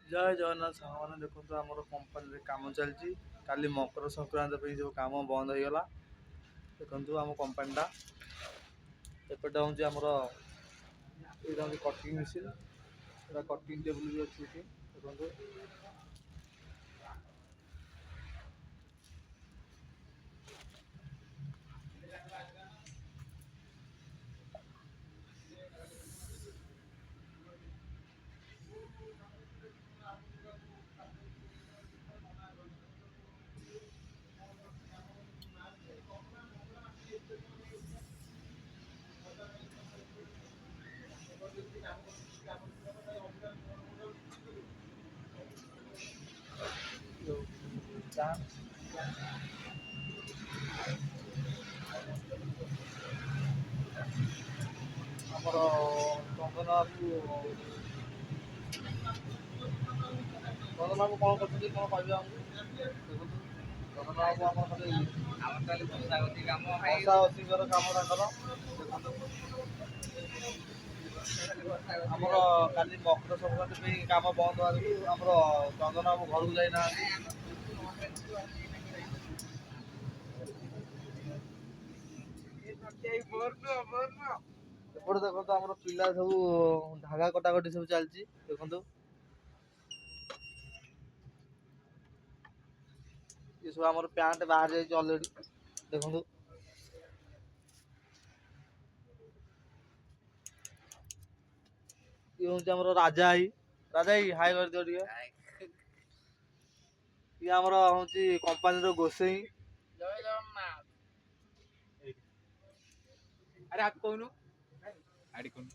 ଜୟ ଜଗନ୍ନାଥ ସାଙ୍ଗମାନେ ଦେଖନ୍ତୁ ଆମର କମ୍ପାନୀରେ କାମ ଚାଲିଛି। କାଲି ମକର ସଂକ୍ରାନ୍ତି ପାଇଁ ସବୁ କାମ ବନ୍ଦ ହେଇଗଲା। ଦେଖନ୍ତୁ ଆମ କମ୍ପାନୀଟା ଏପଟେ ହେଉଛି ଆମର ଏଇଟା ହେଉଛି କଟିଂ ମେସିନ୍, ଏଇଟା କଟିଂ ଟେବୁଲ୍ ବି ଅଛି ଏଠି ଦେଖନ୍ତୁ। ଆମର ଚନ୍ଦନ ବାବୁ କ'ଣ କରୁଛନ୍ତି କ'ଣ କହିବେ ଆମକୁ? ଦେଖନ୍ତୁ ଚନ୍ଦନ ବାବୁ ଆମର ଖାଲି ବର୍ଷା କାମ ବଷା କାମ ତାଙ୍କର। ଦେଖନ୍ତୁ ଆମର କାଲି ମକର ସଂକ୍ରାନ୍ତି ପାଇଁ କାମ ବନ୍ଦ ହେବାରୁ ଆମର ଚନ୍ଦନ ବାବୁ ଘରକୁ ଯାଇନାହାନ୍ତି। ଏପଟେ ଦେଖନ୍ତୁ ଆମର ପିଲା ସବୁ ଧାଗା କଟାକଟି ସବୁ ଚାଲିଛି ଦେଖନ୍ତୁ। ଏ ସବୁ ଆମର ପ୍ୟାଣ୍ଟ ବାହାରି ଯାଇଛି ଅଲରେଡି ଦେଖନ୍ତୁ। ଇଏ ହଉଛି ଆମର ରାଜା ଭାଇ ହାଇ କରିଦିଅ ଟିକେ। ଇଏ ଆମର ହଉଛି କମ୍ପାନୀର ଗୋସେଇଁ। ଜୟ ଜଗନ୍ନାଥ। ଆରେ ଆକୁ କହୁନୁ ଆଡି କହୁନୁ।